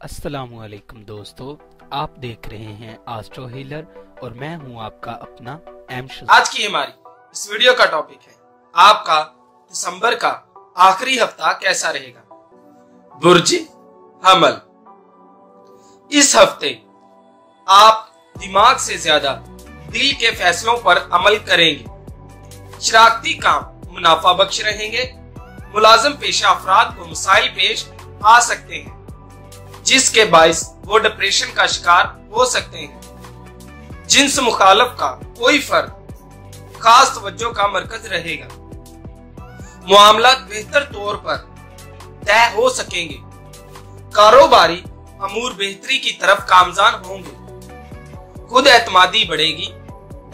अस्सलामुअलैकुम दोस्तों, आप देख रहे हैं एस्ट्रो हीलर और मैं हूं आपका अपना आज की हमारी इस वीडियो का टॉपिक है आपका दिसंबर का आखिरी हफ्ता कैसा रहेगा। बुर्ज हमल, इस हफ्ते आप दिमाग से ज्यादा दिल के फैसलों पर अमल करेंगे। शरारती काम मुनाफा बख्श रहेंगे। मुलाजिम पेशा अफराद को मसाइल पेश आ सकते हैं जिसके बाइस वो डिप्रेशन का शिकार हो सकते हैं। जिन्स मुखालफ का कोई फर्क खास तवज्जो का मरकज रहेगा। मामला बेहतर तौर पर तय हो सकेंगे। कारोबारी अमूर बेहतरी की तरफ कामजान होंगे। खुद एतमादी बढ़ेगी।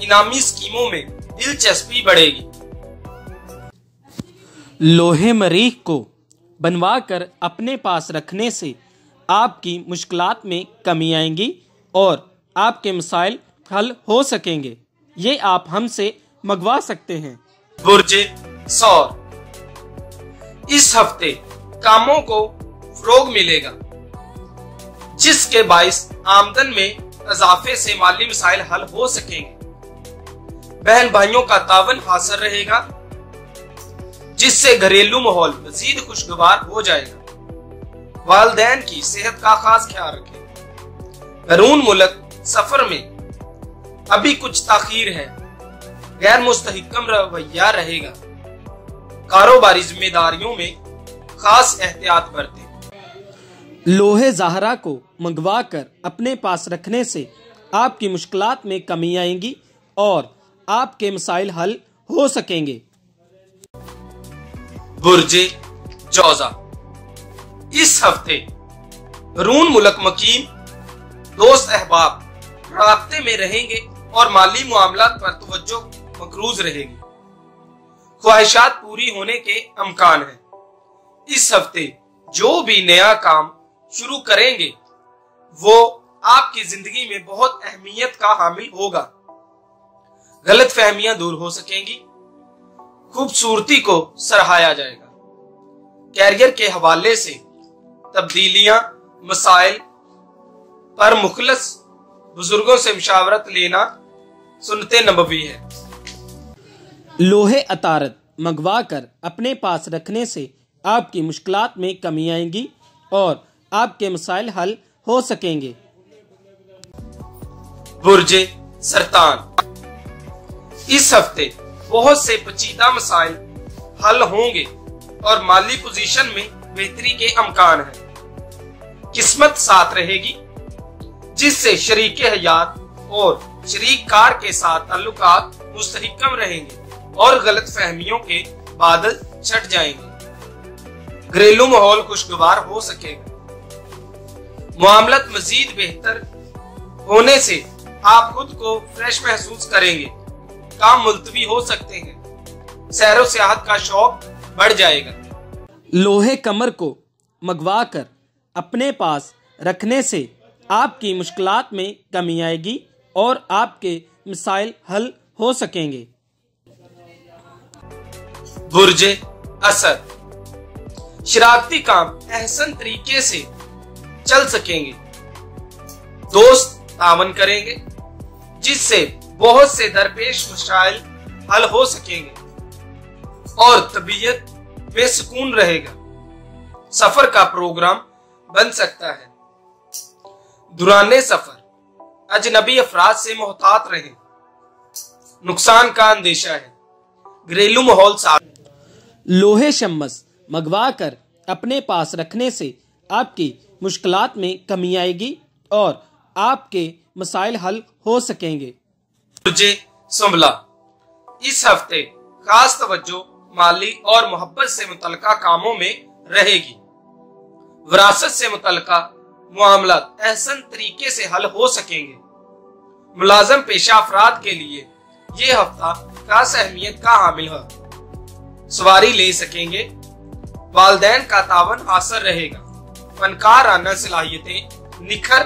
इनामी स्कीमों में दिलचस्पी बढ़ेगी। लोहे मरीख को बनवा कर अपने पास रखने से आपकी मुश्किलात में कमी आएंगी और आपके मसाइल हल हो सकेंगे। ये आप हमसे मंगवा सकते हैं। बुर्ज सौर, इस हफ्ते कामों को फरोग मिलेगा जिसके बाइस आमदन में इजाफे से माली मसाइल हल हो सकेंगे। बहन भाइयों का तावन हासिल रहेगा जिससे घरेलू माहौल मजीद खुशगवार हो जाएगा। वालिदैन की सेहत का खास ख्याल रखें। बैरून मुल्क सफर में अभी कुछ ताखीर है। गैर मुस्तहिकम रवैया रहेगा। कारोबारी जिम्मेदारियों में खास एहतियात बरतें। लोहे ज़हरा को मंगवा कर अपने पास रखने से आपकी मुश्किलात में कमी आएंगी और आपके मसाइल हल हो सकेंगे। बुर्ज जौजा, इस हफ्ते बैरून मुल्क मकीम दोस्त अहबाब राब्ते में रहेंगे और माली मामलात पर तवज्जो मकरूज रहेगी। ख्वाहिशात पूरी होने के अमकान है। इस हफ्ते जो भी नया काम शुरू करेंगे वो आपकी जिंदगी में बहुत अहमियत का हामिल होगा। गलत फहमियां दूर हो सकेंगी। खूबसूरती को सराहाया जाएगा। कैरियर के हवाले से तब्दीलियां मसाइल पर मुखलस बुजुर्गों से मशावरत लेना सुन्नते नबवी है। लोहे अतारत मंगवा कर अपने पास रखने से आपकी मुश्किलात में कमी आएंगी और आपके मसाइल हल हो सकेंगे। बुर्ज सरतान, इस हफ्ते बहुत से पेचीदा मसाइल हल होंगे और माली पोजीशन में बेहतरी के अमकान है। किस्मत साथ रहेगी जिससे शरीक हयात और शरीक कार के साथ ताल्लुकात मुस्तहकम रहेंगे और गलत फहमियों के बादल छट जाएंगे। घरेलू माहौल खुशगवार हो सकेगा। मामलत मजीद बेहतर होने से आप खुद को फ्रेश महसूस करेंगे। काम मुलतवी हो सकते हैं। सैरो सियाहत का शौक बढ़ जाएगा। लोहे कमर को मंगवा कर अपने पास रखने से आपकी मुश्किलात में कमी आएगी और आपके मसाइल हल हो सकेंगे। बुर्ज असद, शरारती काम एहसन तरीके से चल सकेंगे। दोस्त तावन करेंगे जिससे बहुत से दरपेश मसाइल हल हो सकेंगे और तबीयत बेसुकून रहेगा। सफर का प्रोग्राम बन सकता है। दुराने सफर अजनबी अफराद से मोहतात रहें। नुकसान का अंदेशा है। घरेलू माहौल साफ। लोहे शम्मस मंगवा कर अपने पास रखने से आपकी मुश्किलात में कमी आएगी और आपके मसाइल हल हो सकेंगे। बुर्ज सुंबला, इस हफ्ते खास तवज्जो माली और मोहब्बत से मुतल्लिका कामों में रहेगी। विरासत से मुतल्लिका मामलात एहसन तरीके से हल हो सकेंगे। मुलाजिम पेशा अफराद के लिए ये हफ्ता खास अहमियत का हामिल है। सवारी ले सकेंगे। वालिदैन का तावन हासिल रहेगा। फनकाराना सलाहियतें निखर।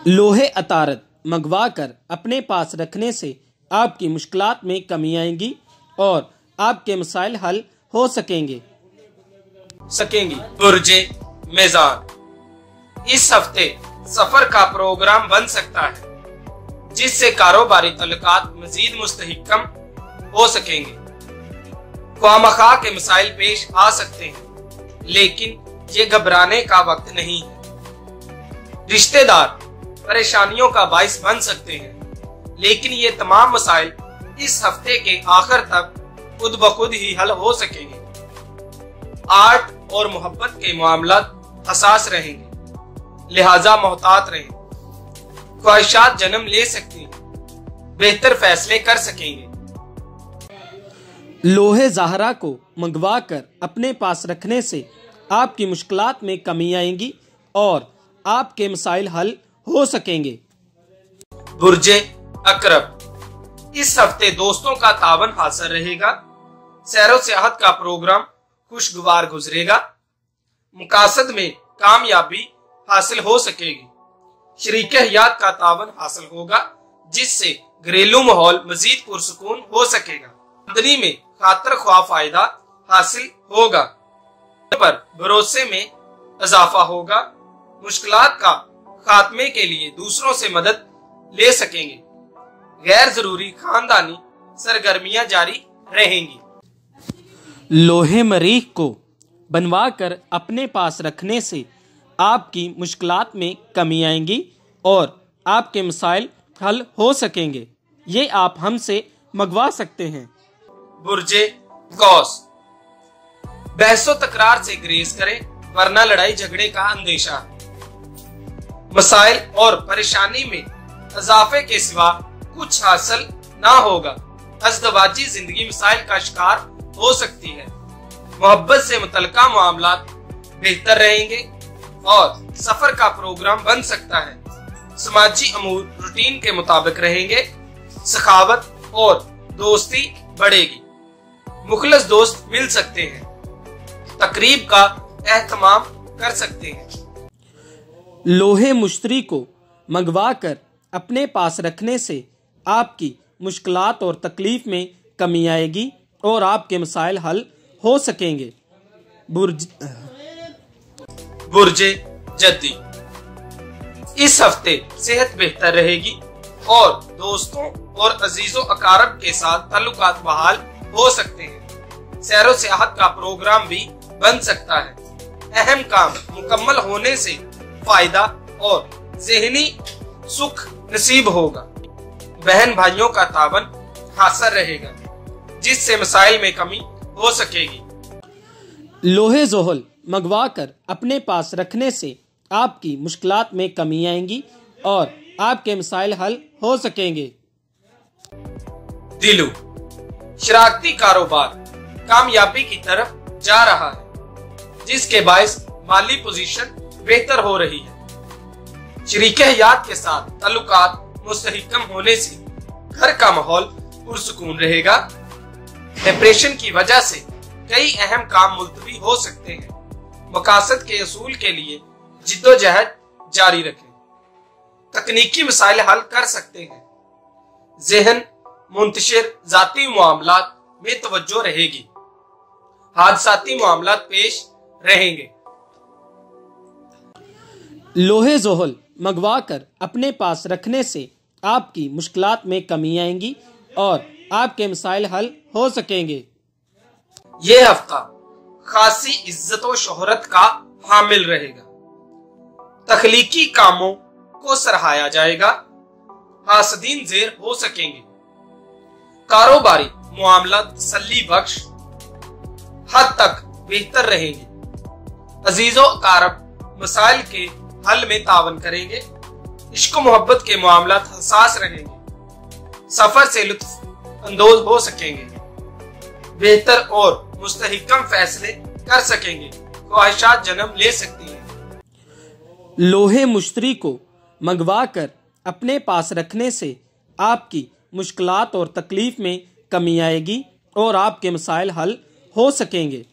लोहे अतारत मंगवा कर अपने पास रखने से आपकी मुश्किलात में कमी आएंगी और आपके मसाइल हल हो सकेंगे। बुर्ज मीज़ान, इस हफ्ते सफर का प्रोग्राम बन सकता है, जिससे कारोबारी तल्लुकात मजीद मुस्तहकम हो सकेंगे। ख्वामखा के मसाइल पेश आ सकते हैं, लेकिन ये घबराने का वक्त नहीं है। रिश्तेदार परेशानियों का बाइस बन सकते हैं, लेकिन ये तमाम मसाइल इस हफ्ते के आखिर तक खुद ब खुद ही हल हो सकेंगे। आर्ट और मोहब्बत के मामला हसास रहेंगे, लिहाजा मोहतात रहें। ख्वाहिशात जन्म ले सकती हैं, बेहतर फैसले कर सकेंगे। लोहे ज़हरा को मंगवा कर अपने पास रखने से आपकी मुश्किलात में कमी आएगी और आपके मसाइल हल हो सकेंगे। बुर्जे अकरब, इस हफ्ते दोस्तों का तावन हासिल रहेगा। सैरो सियाहत का प्रोग्राम खुशगवार गुजरेगा। मुकासद में कामयाबी हासिल हो सकेगी। शरीके हयात का तावन हासिल होगा, जिससे घरेलू माहौल मजीद पुरसुकून हो सकेगा। आमदनी में खातर ख्वाह फायदा हासिल होगा, पर भरोसे में इजाफा होगा। मुश्किलात का खात्मे के लिए दूसरों से मदद ले सकेंगे। गैर जरूरी खानदानी सरगर्मियां जारी रहेंगी। लोहे मरीख को बनवा कर अपने पास रखने से आपकी मुश्किलात में कमी आएंगी और आपके मसाइल हल हो सकेंगे। ये आप हमसे मंगवा सकते हैं। बुर्जे कौस, बहसो तकरार से ग्रेज करें, वरना लड़ाई झगड़े का अंदेशा है। मसाइल और परेशानी में इजाफे के सिवा कुछ हासिल ना होगा। अज़दवाजी जिंदगी मसाइल का शिकार हो सकती है। मोहब्बत से मुतल्लिका मामलात बेहतर रहेंगे और सफर का प्रोग्राम बन सकता है। समाजी अमूर रूटीन के मुताबिक रहेंगे। सखावत और दोस्ती बढ़ेगी। मुखलस दोस्त मिल सकते हैं। तकरीब का एहतमाम कर सकते हैं। लोहे मुश्तरी को मंगवा कर अपने पास रखने से आपकी मुश्किलात और तकलीफ में कमी आएगी और आपके मसाइल हल हो सकेंगे। बुर्जे जद्दी, इस हफ्ते सेहत बेहतर रहेगी और दोस्तों और अजीजों अकारब के साथ ताल्लुकात बहाल हो सकते हैं। सैरो सियाहत का प्रोग्राम भी बन सकता है। अहम काम मुकम्मल होने से फायदा और ज़हनी सुख नसीब होगा। बहन भाइयों का तावन हासिल रहेगा, जिससे मसाइल में कमी हो सकेगी। लोहे जोहल मंगवा कर अपने पास रखने से आपकी मुश्किलात में कमी आएंगी और आपके मसाइल हल हो सकेंगे। दिलू, शरारती कारोबार कामयाबी की तरफ जा रहा है, जिसके बायस माली पोजीशन बेहतर हो रही है। शरीके हयात के साथ ताल्लुकात मुस्तहकम होने से घर का माहौल पुरसुकून रहेगा। डिप्रेशन की वजह से कई अहम काम मुलतवी हो सकते हैं। मकासद के असूल के लिए जिद्दोजहद जारी रखें। तकनीकी मसाइल हल कर सकते हैं। ज़हन मुंतशिर जाती मामलात में तवज्जो रहेगी। हादसाती मामलात पेश रहेंगे। लोहे जोहल मंगवा कर अपने पास रखने से आपकी मुश्किलात में कमी आएंगी और आपके मसाइल हल हो सकेंगे। ये हफ्ता खासी इज्जत और शोहरत का हामिल रहेगा। तख्लीकी कामों को सराहाया जाएगा। हासदीन ज़ेर हो सकेंगे। कारोबारी मामला तसल्ली बख्श हद तक बेहतर रहेंगे। अजीजों अकारब मसाइल के हल में तावन करेंगे। इश्क मोहब्बत के मामला हसास रहेंगे। सफर से लुत्फ अंदोज हो सकेंगे। बेहतर और मुस्तहकम फैसले कर सकेंगे। ख्वाहिशात जन्म ले सकती हैं। लोहे मुश्तरी को मंगवा कर अपने पास रखने से आपकी मुश्किलात और तकलीफ में कमी आएगी और आपके मसाइल हल हो सकेंगे।